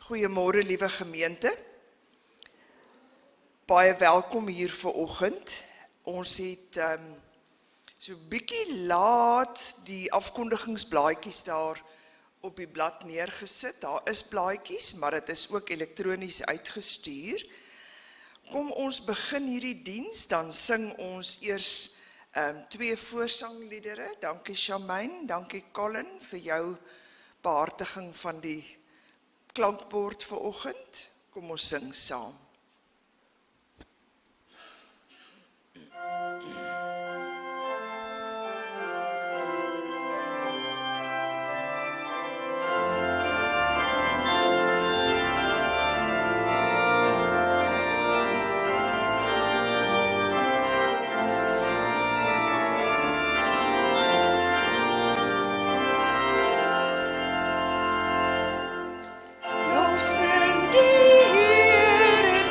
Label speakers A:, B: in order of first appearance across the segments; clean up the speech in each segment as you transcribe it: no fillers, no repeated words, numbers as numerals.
A: Goeiemôre liewe gemeente. Baie welkom hier vanoggend. Ons het so bietjie laat die afkondigingsblaadjies daar op die blad neergesit. Daar is blaadjies, maar dit is ook elektronies uitgestuur. Kom ons begin hierdie diens, dan sing ons eers 2 voorsangliedere. Dankie Shamaine, dankie Colin vir jou behartiging van die klankbord vanoggend. Kom ons sing saam. Lofsing die Here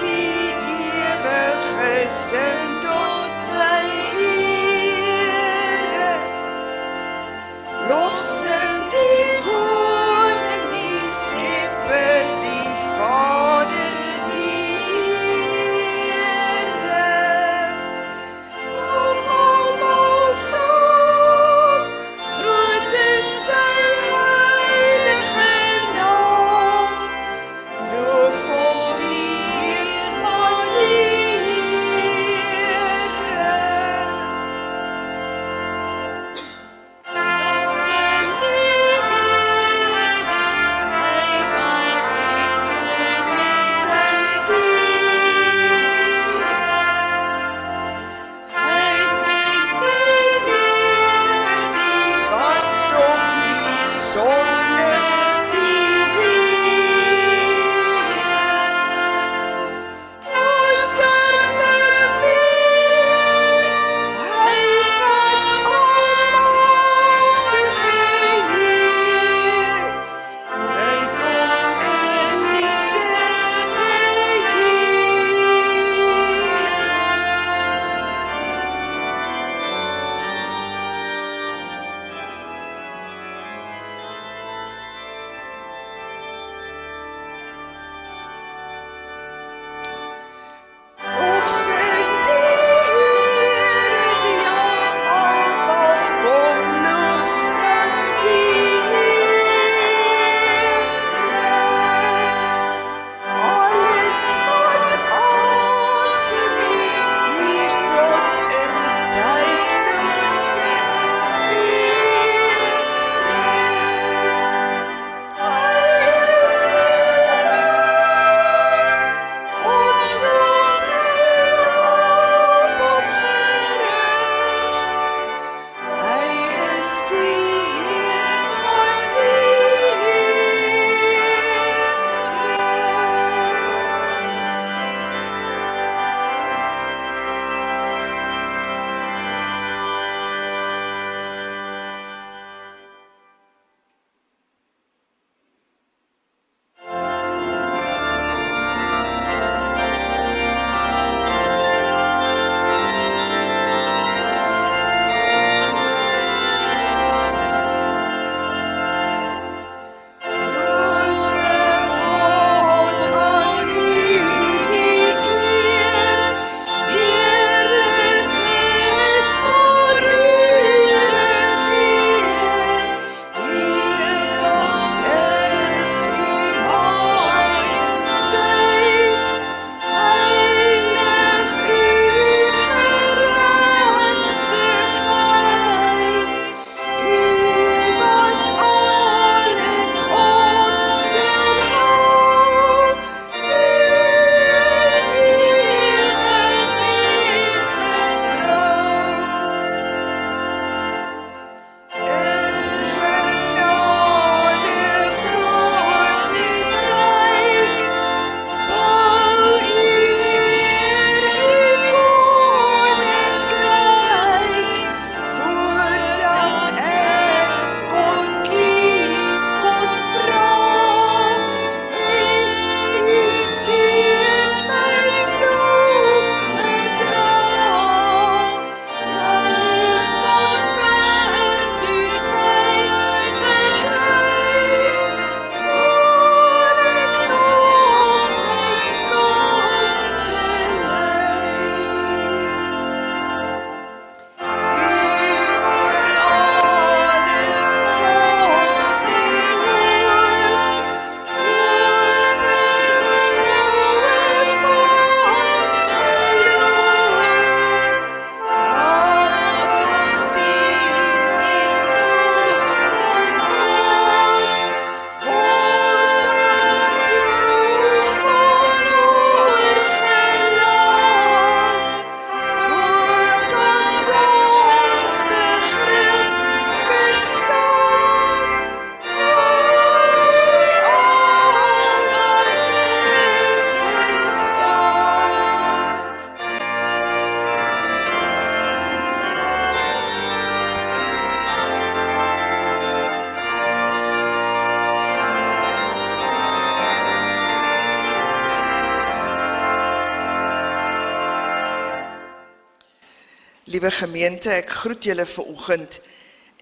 A: Liewe gemeente, ek groet julle vanoggend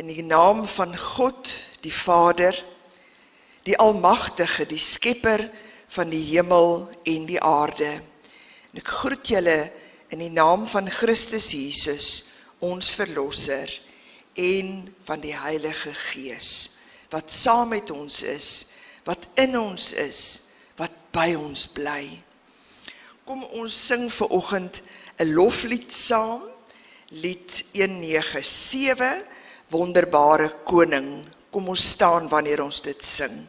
A: in die naam van God, die Vader, die Almagtige, die Skepper van die hemel en die aarde. En ek groet julle in die naam van Christus Jesus, ons Verlosser, en van die Heilige Gees, wat saam met ons is, wat in ons is, wat by ons bly. Kom ons sing vanoggend 'n loflied saam, lied 197, Wonderbare Koning. Kom ons staan wanneer ons dit sing.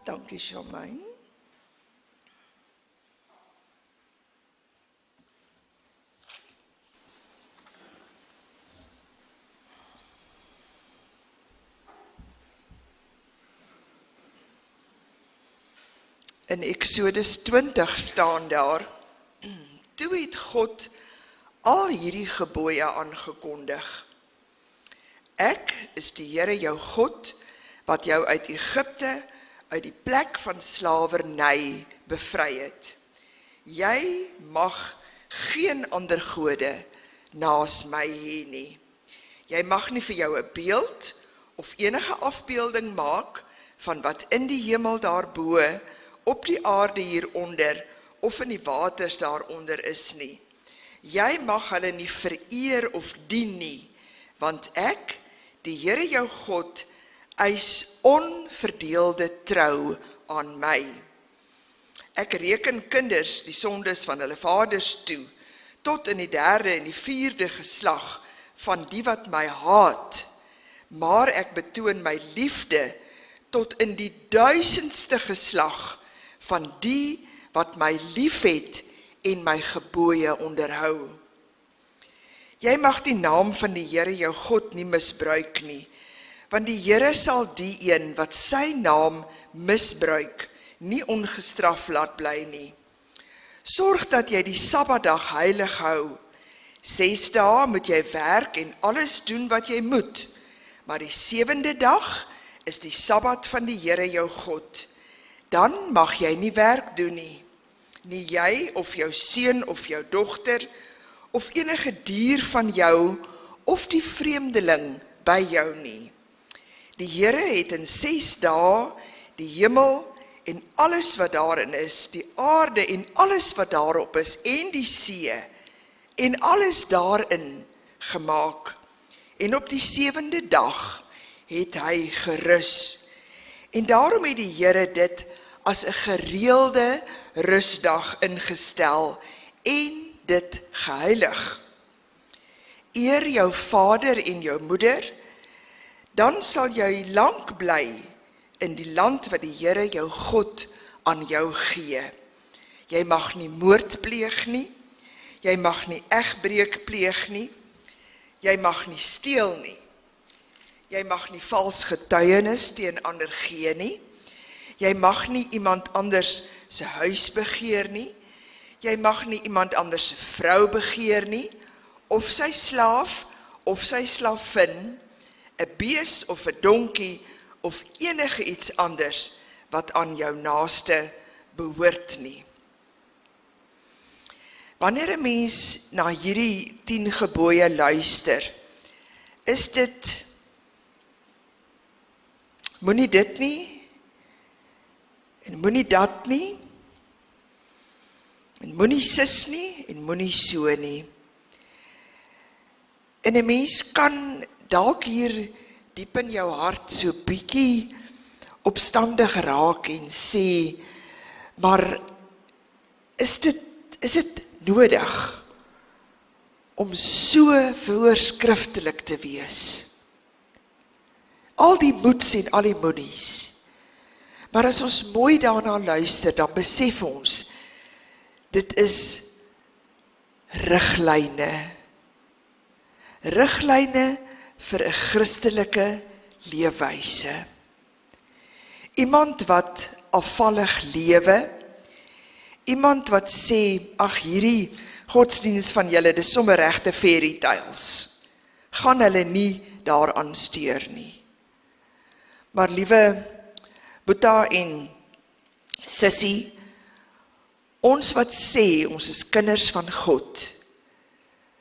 A: Dankie, Charmaine. In Exodus 20 staan daar, toe het God al hierdie gebooie aangekondig. Ek is die Here jou God, wat jou uit Egipte, uit die plek van slawerny bevry het. Jy mag geen ander gode naas my hê nie. Jy mag nie vir jou 'n beeld of enige afbeelding maak van wat in die hemel daarbo, op die aarde hieronder of in die waters daaronder is nie. Jy mag hulle nie vereer of dien nie, want ek, die Here jou God, eis onverdeelde trou aan my. Ek reken kinders die sondes van hulle vaders toe, tot in die 3de en die 4de geslag van die wat my haat, maar ek betoon my liefde tot in die 1000ste geslag van die wat my liefhet en my gebooie onderhou. Jy mag die naam van die Here jou God nie misbruik nie, want die Here sal die een wat sy naam misbruik, nie ongestraf laat bly nie. Sorg dat jy die Sabbatdag heilig hou. 6 dae moet jy werk en alles doen wat jy moet, maar die 7de dag is die Sabbat van die Here jou God. Dan mag jy nie werk doen nie. Nie jy of jou seun of jou dogter, of enige dier van jou, of die vreemdeling by jou nie. Die Here het in 6 dae die hemel en alles wat daarin is, die aarde en alles wat daarop is, en die see, en alles daarin gemaak. En op die 7de dag het hy gerus, En daarom het die Here dit as 'n gereelde rusdag ingestel en dit geheilig. Eer jou vader en jou moeder, dan sal jy lank bly in die land wat die Here jou God aan jou gee. Jy mag nie moord pleeg nie, jy mag nie egbreek pleeg nie, jy mag nie steel nie, jy mag nie vals getuienis teen ander gee nie, jy mag nie iemand anders se huis begeer nie, jy mag nie iemand anders se vrou begeer nie, of sy slaaf, of sy slavin, 'n bees of 'n donkie, of enige iets anders wat aan jou naaste behoort nie. Wanneer 'n mens na hierdie 10 gebooie luister, is dit, moenie dit nie, en moenie dat nie, en moenie sis nie, en moenie so nie. En 'n mens kan dalk hier diep in jou hart so bietjie opstandig raak en sê, maar is dit nodig om so voorskriftelik te wees? Al die moeds en al die moenies. Maar as ons mooi daarna luister, dan besef ons, dit is riglyne. Riglyne vir 'n Christelike leefwyse. Iemand wat afvallig lewe, iemand wat sê, ag hierdie godsdiens van julle, dis sommer regte fairy tales, gaan hulle nie daaraan steur nie. Maar liewe Boeta en Sissie, ons wat sê, ons is kinders van God,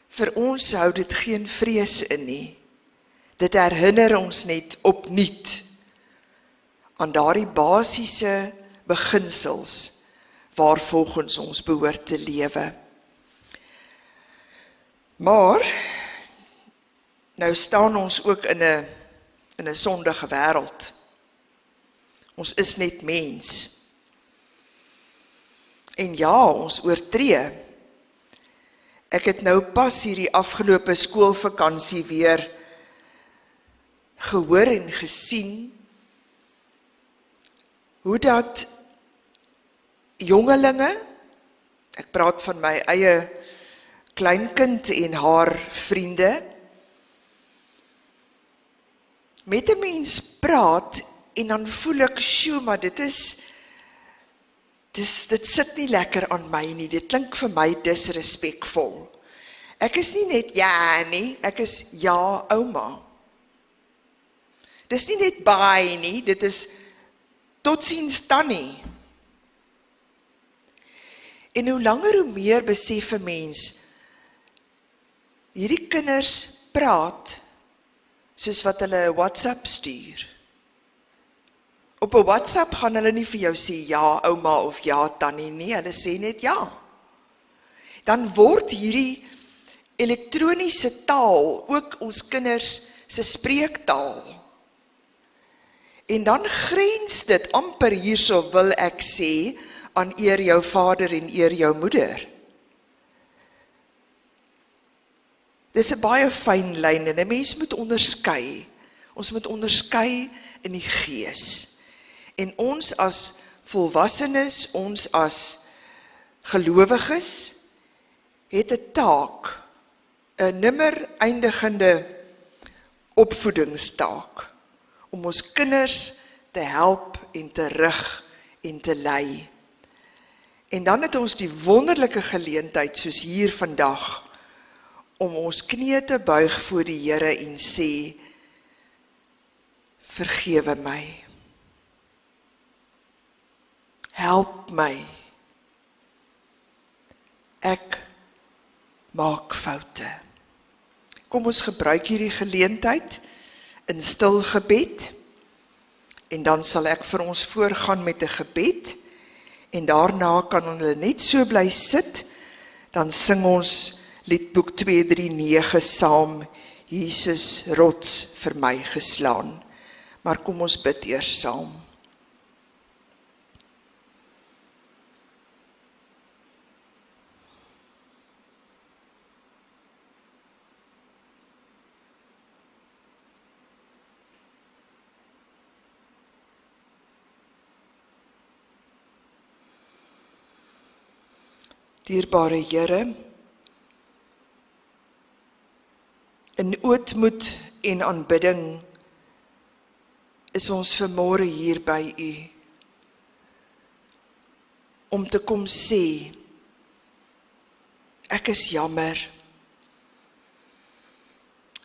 A: vir ons hou dit geen vrees in nie. Dit herinner ons net opnuut aan daardie basiese beginsels waarvolgens ons behoort te lewe. Maar nou staan ons ook in 'n sondige wêreld. Ons is net mens. En ja, ons oortree. Ek het nou pas hierdie afgelope skoolvakansie weer gehoor en gesien hoe dat jongelinge, ek praat van my eie kleinkind en haar vriende, met 'n mens praat en dan voel ek, sjoe, maar dit sit nie lekker aan my nie, dit klink vir my disrespekvol. Ek is nie net ja nie, ek is ja ouma. Dis nie net bye nie, dit is totsiens tannie. En hoe langer hoe meer besef 'n mens, hierdie kinders praat soos wat hulle 'n WhatsApp stuur. Op 'n WhatsApp gaan hulle nie vir jou sê ja ouma of ja tannie nie, hulle sê net ja. Dan word hierdie elektroniese taal ook ons kinders se spreektaal. En dan grens dit amper hierso, wil ek sê, aan eer jou vader en eer jou moeder. Dis 'n baie fyn lyn en 'n mens moet onderskei. Ons moet onderskei in die gees. En ons as volwassenes, ons as gelowiges, het 'n taak, 'n nimmer eindigende opvoedingstaak, om ons kinders te help en te rig en te lei. En dan het ons die wonderlike geleentheid, soos hier vandag, om ons knieë te buig voor die Here en sê, vergewe my. Help my. Ek maak foute. Kom ons gebruik hierdie geleentheid in stil gebed, en dan sal ek vir ons voorgaan met 'n gebed, en daarna kan hulle net so bly sit, dan sing ons Liedboek 239 saam, Jesus rots vir my geslaan. Maar kom ons bid eers saam. Dierbare Here, in ootmoed en aanbidding is ons vanmôre hier by U, om te kom sê, ek is jammer.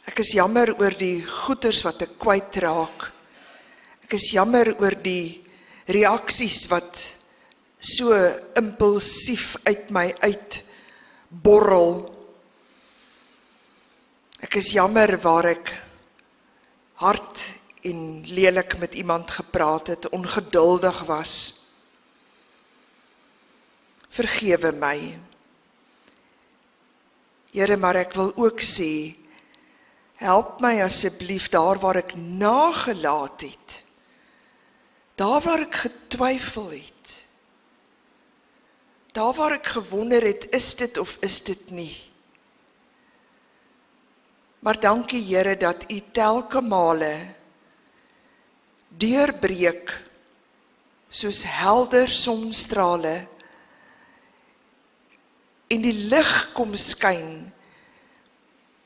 A: Ek is jammer oor die goeders wat ek kwytraak. Ek is jammer oor die reaksies wat so impulsief uit my uitborrel. Ek is jammer waar ek hard en lelik met iemand gepraat het, ongeduldig was. Vergewe my. Here, maar ek wil ook sê, help my asseblief daar waar ek nagelaat het, daar waar ek getwyfel het, daar waar ek gewonder het, is dit of is dit nie. Maar dankie Here dat U telke male deurbreek soos helder sonstrale en die lig kom skyn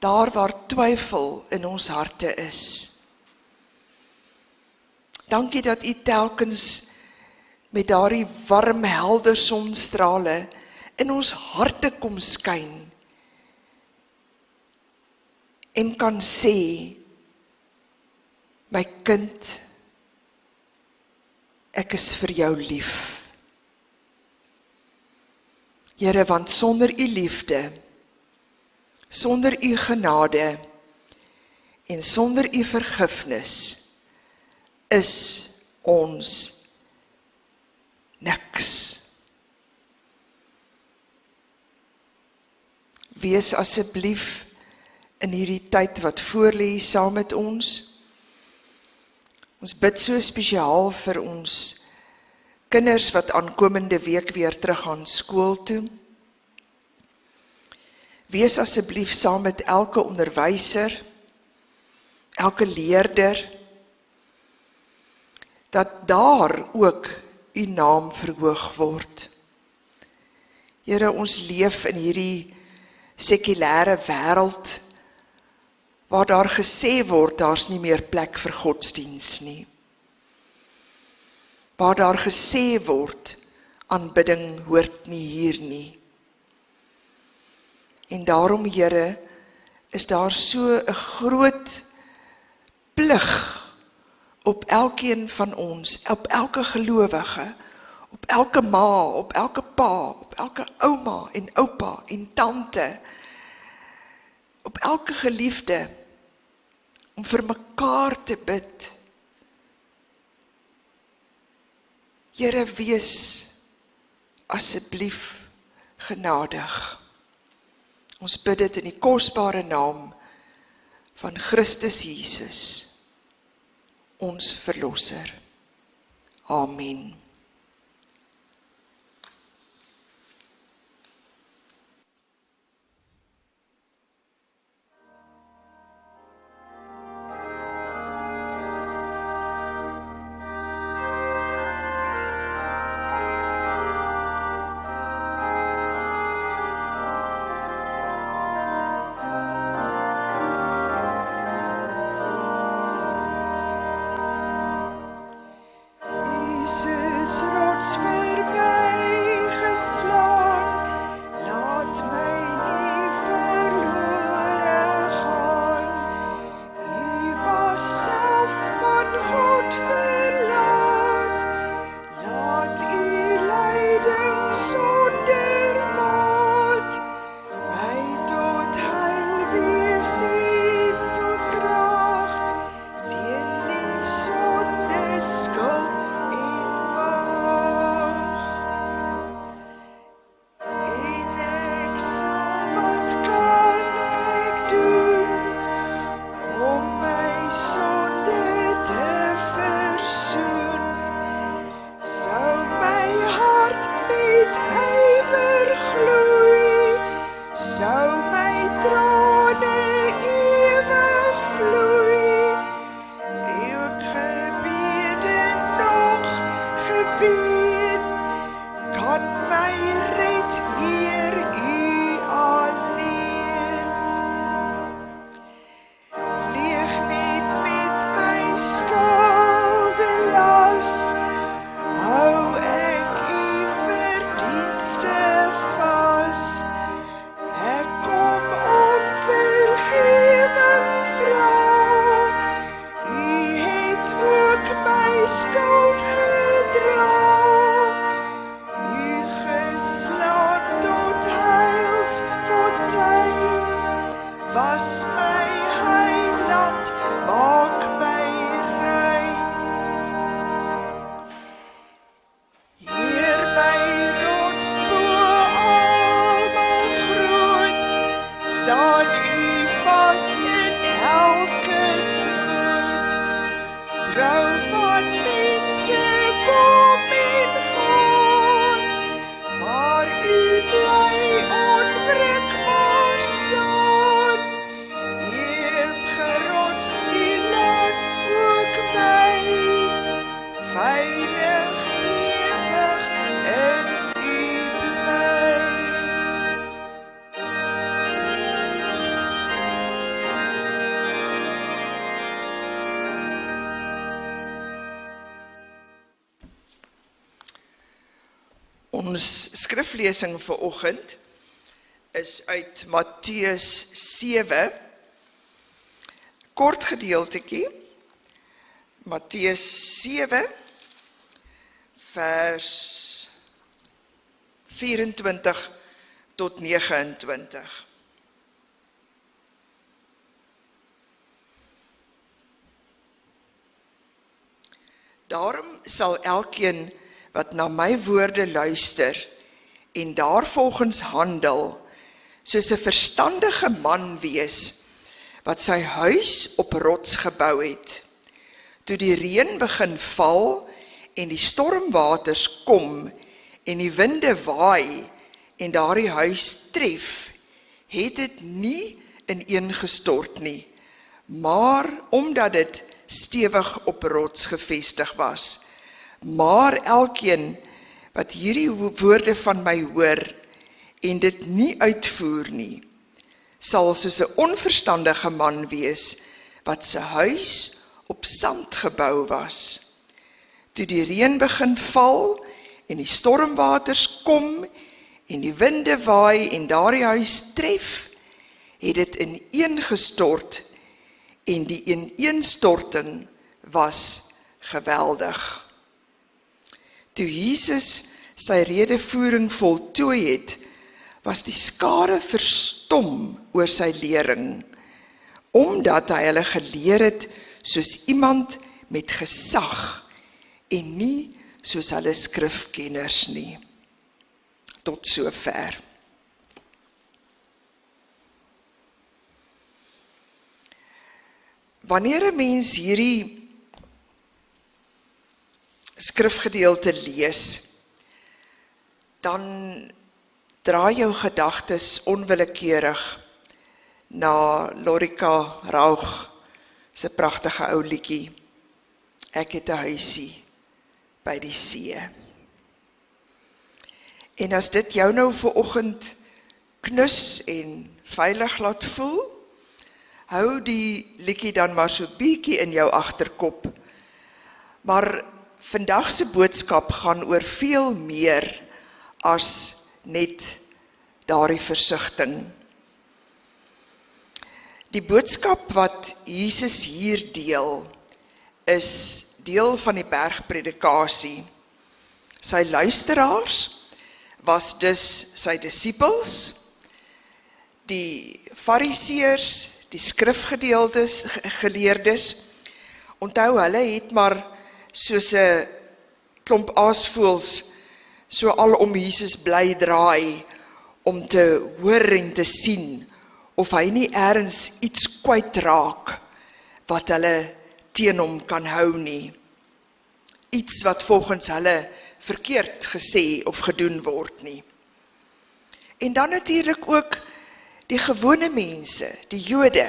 A: daar waar twyfel in ons harte is. Dankie dat U telkens met daardie warm, helder sonstrale in ons harte kom skyn en kan sê, my kind, ek is vir jou lief. Here, want sonder U liefde, sonder U genade en sonder U vergifnis is ons niks. Wees asseblief in hierdie tyd wat voorlê saam met ons. Ons bid so spesiaal vir ons kinders wat aankomende week weer terug gaan skool toe. Wees asseblief saam met elke onderwyser, elke leerder, dat daar ook U naam verhoog word. Here, ons leef in hierdie sekulêre wêreld, waar daar gesê word, daar's nie meer plek vir godsdiens nie. Waar daar gesê word, aanbidding hoort nie hier nie. En daarom, Here, is daar so 'n groot plig op elkeen van ons, op elke gelowige, op elke ma, op elke pa, op elke ouma en oupa en tante, op elke geliefde, om vir mekaar te bid. Here, wees asseblief genadig. Ons bid dit in die kosbare naam van Christus Jesus, ons Verlosser. Amen. Jesus. Ons skriflesing vir oggend is uit Matteus 7, kort gedeeltetjie, Matteus 7, vers 24 tot 29. Daarom sal elkeen wat na my woorde luister en daarvolgens handel, soos 'n verstandige man wees, wat sy huis op rots gebou het. Toe die reën begin val en die stormwaters kom en die winde waai en daardie huis tref, het dit nie ineengestort nie, maar omdat dit stewig op rots gevestig was. Maar elkeen wat hierdie woorde van my hoor en dit nie uitvoer nie, sal soos 'n onverstandige man wees, wat sy huis op sand gebou was. Toe die reën begin val en die stormwaters kom en die winde waai en daardie huis tref, het dit ineengestort en die ineenstorting was geweldig. Toe Jesus sy redevoering voltooi het, was die skare verstom oor sy lering, omdat hy hulle geleer het soos iemand met gesag en nie soos hulle skrifkenners nie. Tot sover. Wanneer 'n mens hierdie skrifgedeelte lees, dan draai jou gedagtes onwillekeurig na Lorika Raug se pragtige ou liedjie, Ek het 'n huisie by die see. En as dit jou nou vanoggend knus en veilig laat voel, hou die liedjie dan maar so bietjie in jou agterkop. Maar vandag se boodskap gaan oor veel meer as net daardie versigtiging. Die boodskap wat Jesus hier deel, is deel van die bergpredikasie. Sy luisteraars was dus sy disippels, die fariseërs, die skrifgeleerdes. Onthou, hulle het maar soos 'n klomp aasvoëls so al om Jesus bly draai, om te hoor en te sien of hy nie ergens iets kwytraak wat hulle teen hom kan hou nie. Iets wat volgens hulle verkeerd gesê of gedoen word nie. En dan natuurlik ook die gewone mense, die Jode,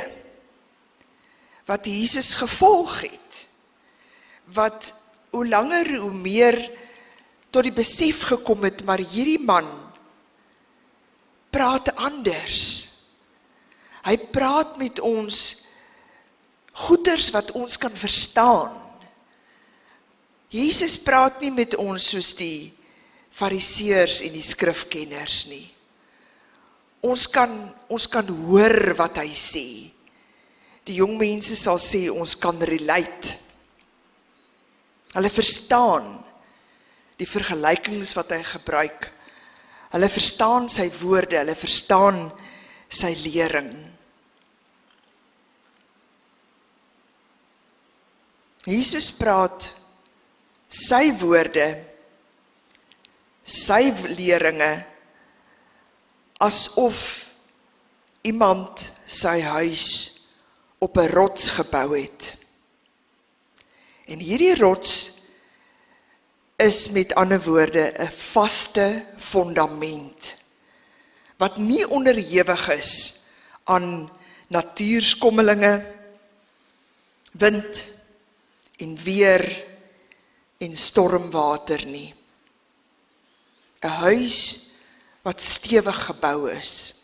A: wat Jesus gevolg het, wat hoe langer hoe meer tot die besef gekom het, maar hierdie man praat anders. Hy praat met ons goeders wat ons kan verstaan. Jesus praat nie met ons soos die fariseërs en die skrifkenners nie. Ons kan hoor wat hy sê. Die jong mense sal sê, ons kan relate. Hulle verstaan die vergelykings wat hy gebruik. Hulle verstaan sy woorde, hulle verstaan sy lering. Jesus praat sy woorde, sy leringe, asof iemand sy huis op 'n rots gebou het. En hierdie rots is met ander woorde 'n vaste fondament, wat nie onderhewig is aan natuurskommelinge, wind en weer en stormwater nie. 'n Huis wat stewig gebou is.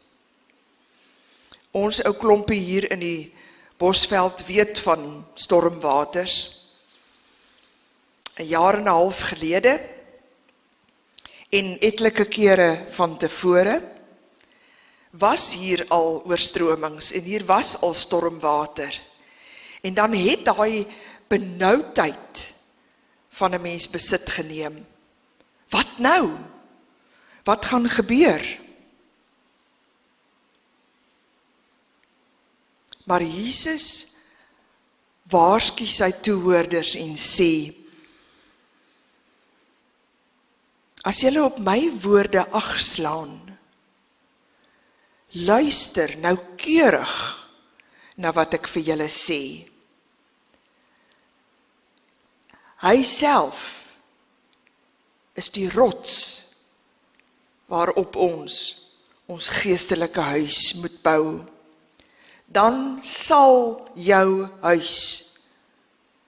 A: Ons ou klompie hier in die Bosveld weet van stormwaters. 'n jaar en 'n half gelede, en etlike kere van tevore, was hier al oorstromings en hier was al stormwater. En dan het daai benoudheid van 'n mens besit geneem. Wat nou? Wat gaan gebeur? Maar Jesus waarsku sy toehoorders en sê, as julle op my woorde agslaan, luister noukeurig na wat ek vir julle sê. Hy self is die rots waarop ons geestelike huis moet bou. Dan sal jou huis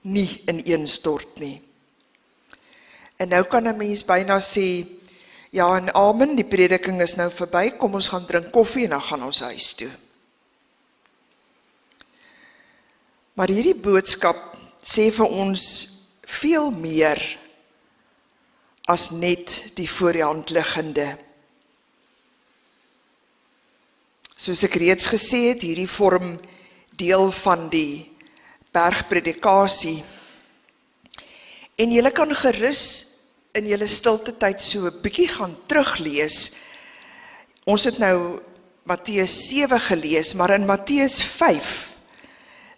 A: nie ineenstort nie. En nou kan 'n mens byna sê, ja en amen, die prediking is nou verby, kom ons gaan drink koffie en dan gaan ons huis toe. Maar hierdie boodskap sê vir ons veel meer as net die voor die hand liggende. Soos ek reeds gesê het, hierdie vorm deel van die bergpredikasie. En julle kan gerus in julle stilte tyd so 'n bietjie gaan teruglees. Ons het nou Matteus 7 gelees, maar in Matteus 5,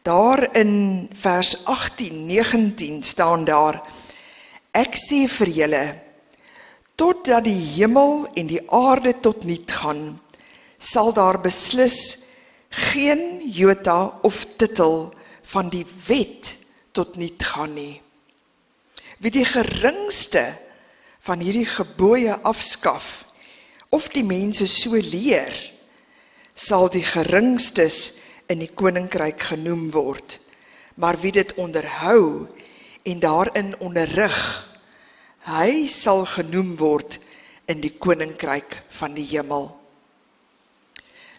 A: daar in vers 18, 19 staan daar, ek sê vir julle, totdat die hemel en die aarde tot niet gaan, sal daar beslis geen jota of titel van die wet tot niet gaan nie. Wie die geringste van hierdie gebooie afskaf, of die mense so leer, sal die geringstes in die koninkryk genoem word. Maar wie dit onderhou en daarin onderrig, hy sal genoem word in die koninkryk van die hemel.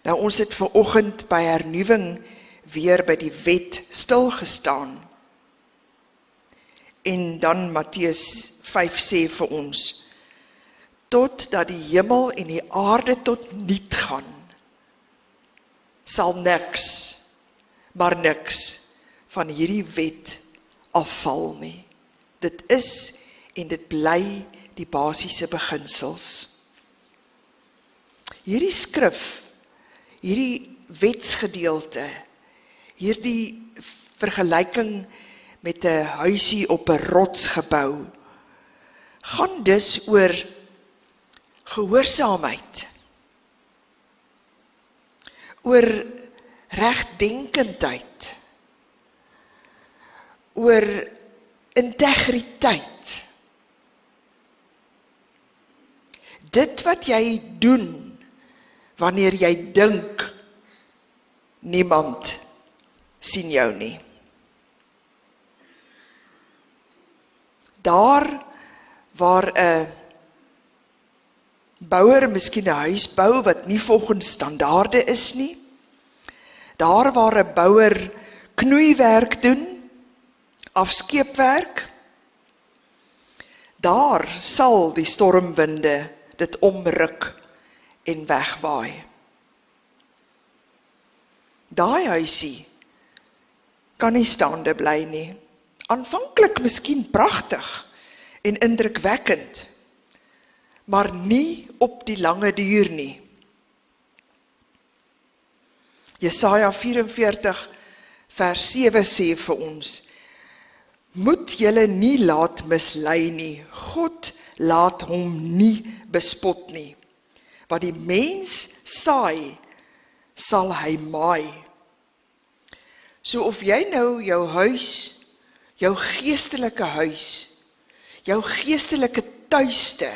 A: Nou ons het vanoggend by hernuwing weer by die wet stilgestaan. En dan Matteus 5 sê vir ons, totdat die hemel en die aarde tot niet gaan, sal niks, maar niks van hierdie wet afval nie. Dit is en dit bly die basiese beginsels. Hierdie skrif, hierdie wetsgedeelte, hierdie vergelyking met 'n huisie op 'n rots gebou, gaan dus oor gehoorsaamheid, oor regdenkendheid, oor integriteit. Dit wat jy doen, wanneer jy dink, niemand sien jou nie. Daar waar 'n bouer miskien 'n huis bou wat nie volgens standaarde is nie, daar waar 'n bouer knoeiwerk doen, afskeepwerk, daar sal die stormwinde dit omruk en wegwaai. Daai huisie kan nie staande bly nie. Aanvanklik miskien pragtig en indrukwekkend, maar nie op die lange duur nie. Jesaja 44 vers 7 sê vir ons, moet julle nie laat mislei nie, God laat hom nie bespot nie. Wat die mens saai, sal hy maai. So of jy nou jou huis, jou geestelike huis, jou geestelike tuiste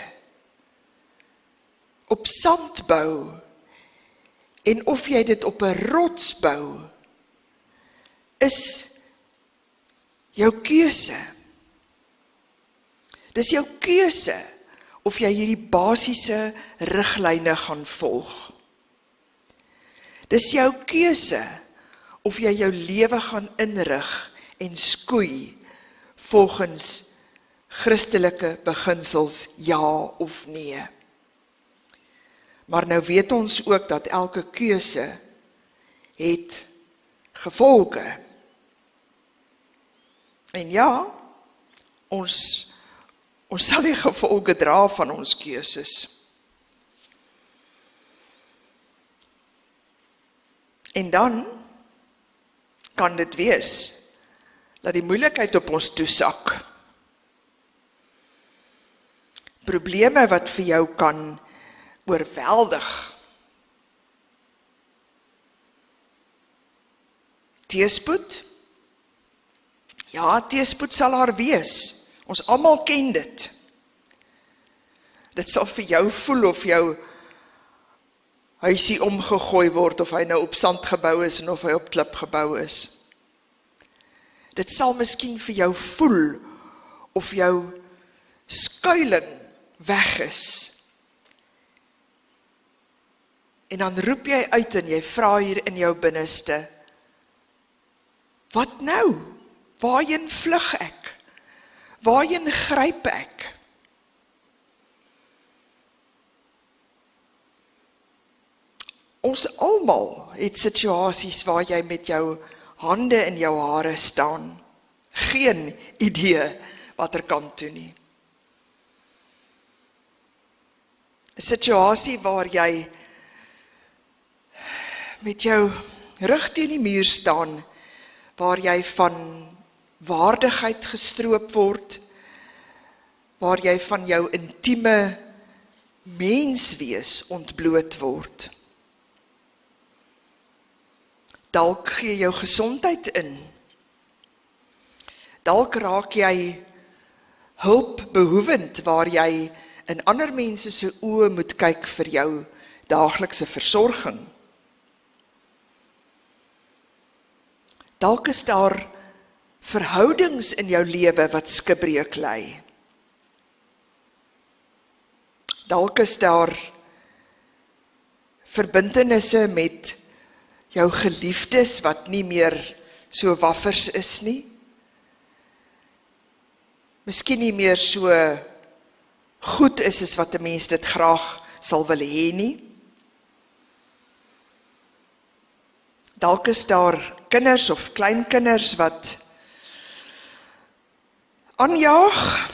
A: op sand bou, en of jy dit op 'n rots bou, is jou keuse. Dis jou keuse of jy hierdie basiese riglyne gaan volg. Dis jou keuse of jy jou lewe gaan inrig en skoei volgens Christelike beginsels ja of nee. Maar nou weet ons ook dat elke keuse het gevolge. En ja, ons sal die gevolge dra van ons keuses. En dan kan dit wees dat die moeilikheid op ons toesak. Probleme wat vir jou kan oorweldig. Teëspoed? Ja, teëspoed sal daar wees. Ons almal ken dit. Dit sal vir jou voel of jou huisie omgegooi word, of hy nou op sand gebou is en of hy op klip gebou is. Dit sal miskien vir jou voel of jou skuiling weg is. En dan roep jy uit en jy vra hier in jou binneste, wat nou? Waarheen vlug ek? Waarheen gryp ek? Ons almal het situasies waar jy met jou hande in jou hare staan. Geen idee wat kant toe nie. 'n Situasie waar jy met jou rug teen die muur staan, waar jy van waardigheid gestroop word, waar jy van jou intieme menswees ontbloot word. Dalk gee jou gesondheid in. Dalk raak jy hulpbehoevend waar jy in ander mense se oë moet kyk vir jou daaglikse versorging. Dalk is daar verhoudings in jou lewe wat skibreuk ly. Dalk is daar verbintenisse met jou geliefdes wat nie meer so waffers is nie. Miskien nie meer so goed is as wat 'n mens dit graag sal wil hê nie. Dalk is daar kinders of kleinkinders wat aanjaag.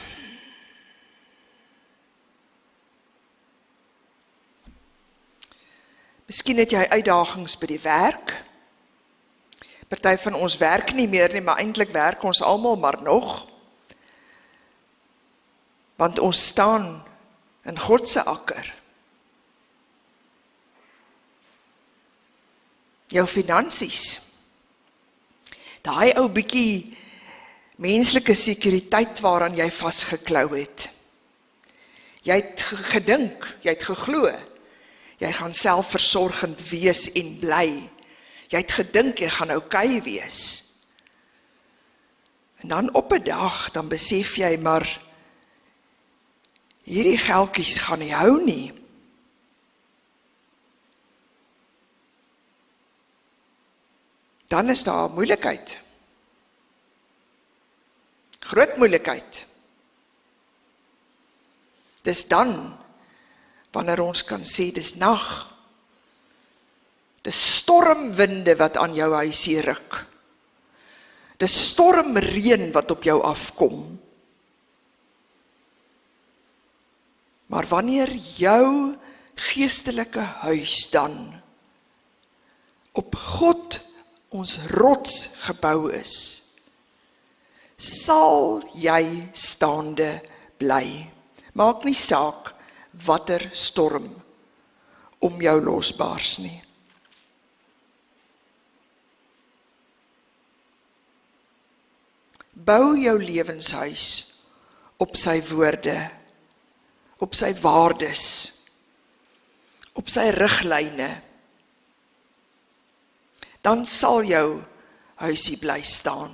A: Miskien het jy uitdagings by die werk. Party van ons werk nie meer nie, maar eintlik werk ons almal maar nog. Want ons staan in God se akker. Jou finansies. Daai ou bietjie menslike sekuriteit waaraan jy vasgeklou het. Jy het gedink, jy het geglo, jy gaan selfversorgend wees en bly. Jy het gedink, jy gaan oukei wees. En dan op 'n dag, dan besef jy maar, hierdie geldjies gaan nie hou nie. Dan is daar moeilikheid. Groot moeilikheid. Dis dan, wanneer ons kan sê, dis nag. Dis stormwinde wat aan jou huisie ruk. Dis stormreën wat op jou afkom. Maar wanneer jou geestelike huis dan op God ons rots gebou is, sal jy staande bly. Maak nie saak watter storm om jou losbars nie. Bou jou lewenshuis op sy woorde, op sy waardes, op sy riglyne. Dan sal jou huisie bly staan.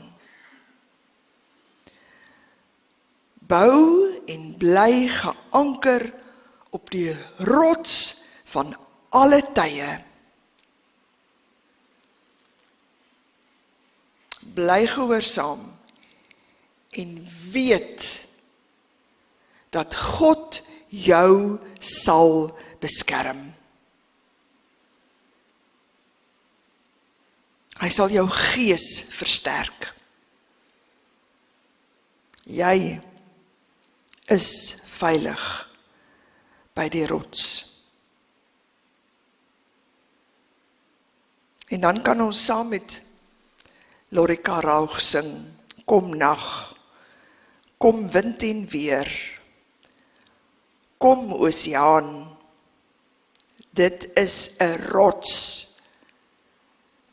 A: Bou en bly geanker op die rots van alle tye. Bly gehoorsaam en weet dat God jou sal beskerm. Hy sal jou gees versterk. Jy is veilig by die rots. En dan kan ons saam met Lorika Raug sing, kom nag, kom wind en weer, kom oseaan, dit is 'n rots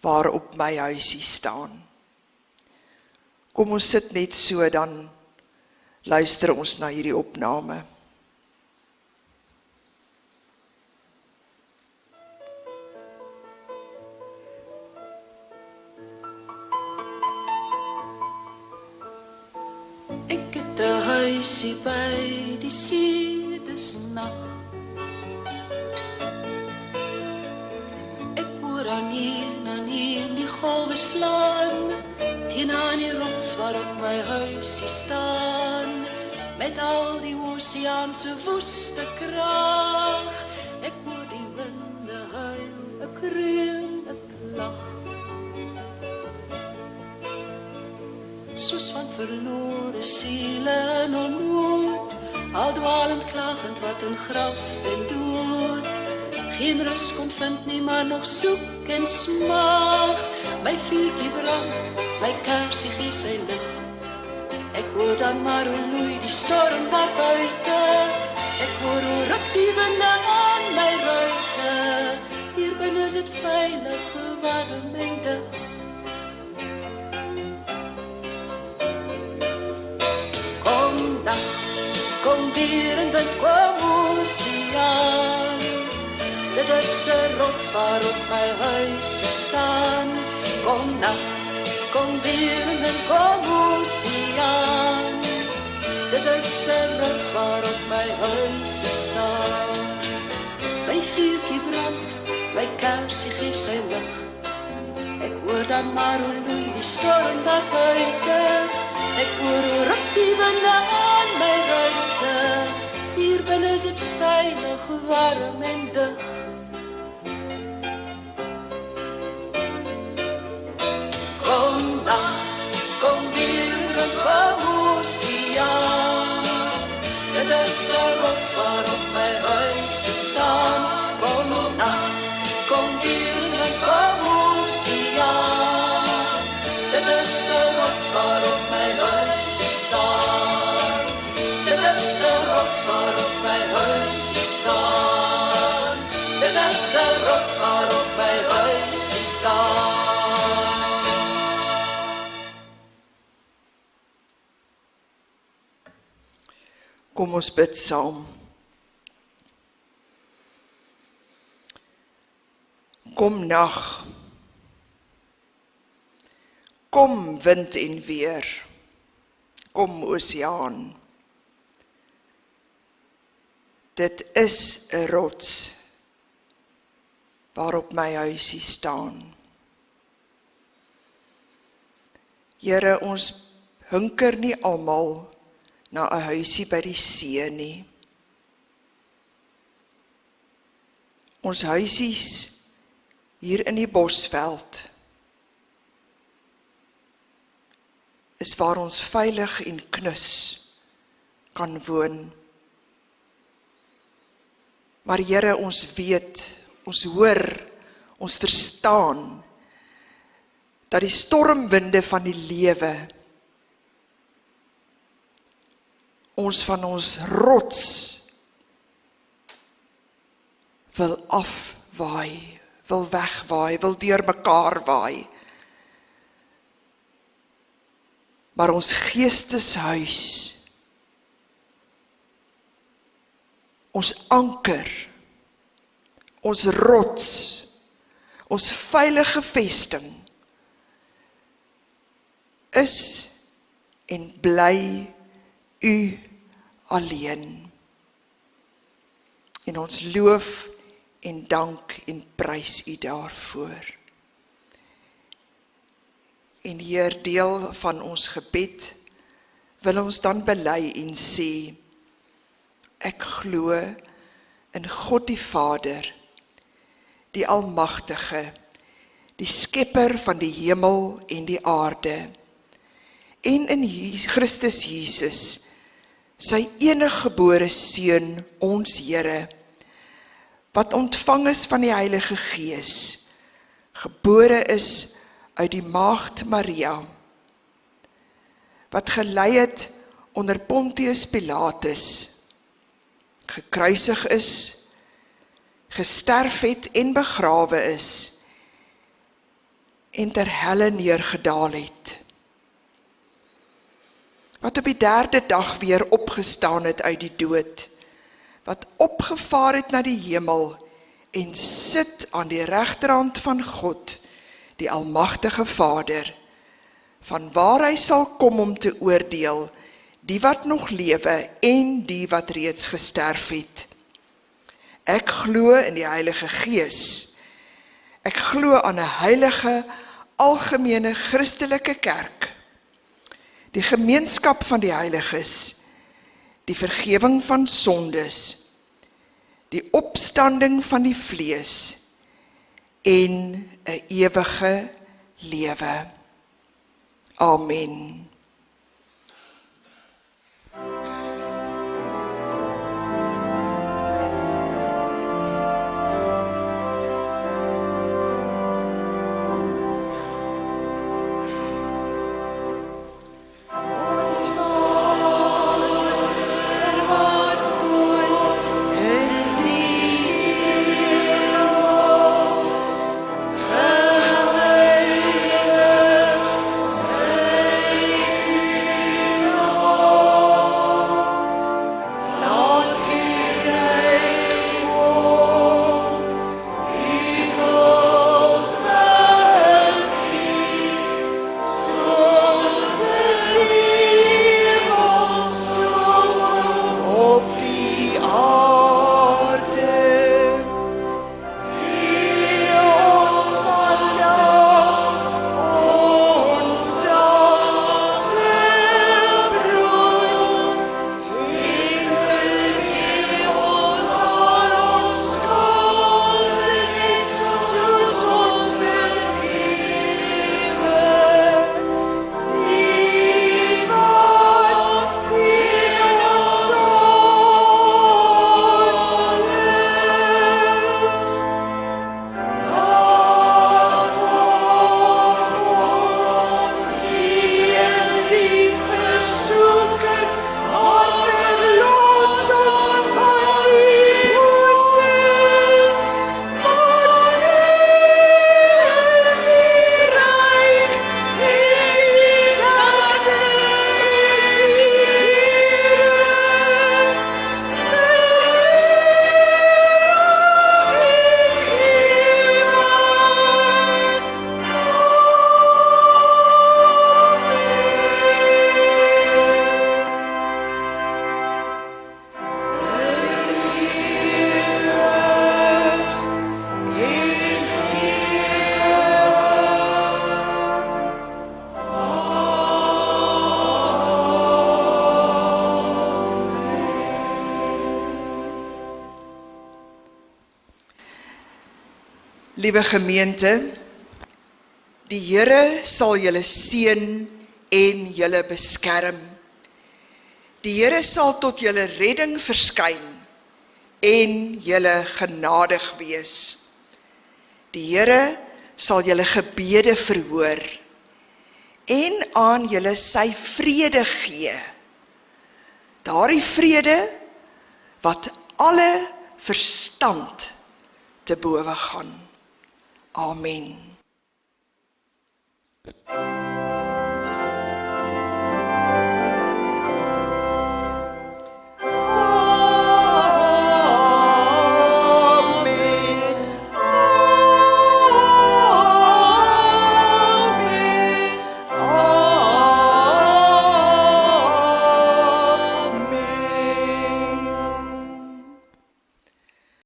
A: waarop my huisie staan. Kom ons sit net so, dan luister ons na hierdie opname.
B: Ek het 'n huisie by die see, dis nag. Ek hoor aan hier die golwe slaan, teen aan die rots waarop my huisie staan, met al die oseaan se woeste krag. Ek hoor die winde huil, ek kreun, ek lag. Soos van verlore siele in onnood, al dwalend klagend wat in graf en dood. Geen rus kon vind nie, maar nog soek en smag. My vuurtjie brand, my kersie gee sy lig. Ek hoor dan maar hoe loei die storm daar buite. Ek hoor hoe ruk die winde aan my ruite. Hier binne is dit veilig, warm en dig. Kom nag, kom weer en wind, kom oseaan. Dit is 'n rots waarop my huisie staan. Kom nag, kom weer en wind, kom oseaan. Dit is 'n rots waarop my huisie staan. My vuurtjie brand, my kersie gee sy lig. Ek hoor dan maar hoe loei die storm daar buite. Ek hoor hoe ruk die winde aan my ruite. Hier binne is dit veilig, warm en dig. Kom nag, kom weer en kom oseaan. Dit is 'n rots waarop my huisie staan. Kom nag, kom weer en kom oseaan. Dit is 'n rots waarop my huisie staan. Dit is 'n rots waarop my huisie staan. Dit is 'n rots waarop my huisie staan.
A: Kom ons bid saam. Kom nag, kom wind en weer, kom oseaan. Dit is 'n rots waarop my huisie staan. Here, ons hunker nie almal na 'n huisie by die see nie. Ons huisies hier in die Bosveld is waar ons veilig en knus kan woon. Maar Here, ons weet, ons hoor, ons verstaan dat die stormwinde van die lewe ons van ons rots wil afwaai, wil wegwaai, wil deur mekaar waai. Maar ons geesteshuis, ons anker, ons rots, ons veilige vesting, is en bly U alleen. En ons loof en dank en prys U daarvoor. En Heer, deel van ons gebed wil ons dan bely en sê, Ek glo in God die Vader, die Almagtige, die Skepper van die hemel en die aarde, en in Christus Jesus, sy eniggebore Seun, ons Here, wat ontvang is van die Heilige Gees, gebore is uit die maagd Maria, wat gelei het onder Pontius Pilatus, gekruisig is, gesterf het en begrawe is, en ter helle neergedaal het, wat op die 3de dag weer opgestaan het uit die dood, wat opgevaar het na die hemel, en sit aan die regterhand van God, die Almagtige Vader, van waar hy sal kom om te oordeel, die wat nog lewe en die wat reeds gesterf het. Ek glo in die Heilige Gees. Ek glo aan 'n heilige, algemene Christelike kerk, die gemeenskap van die heiliges, die vergifnis van sondes, die opstanding van die vlees en 'n ewige lewe. Amen. Liewe gemeente, die Here sal julle seën en julle beskerm. Die Here sal tot julle redding verskyn en julle genadig wees. Die Here sal julle gebede verhoor en aan julle sy vrede gee. Daardie vrede wat alle verstand te bowe gaan. Amen.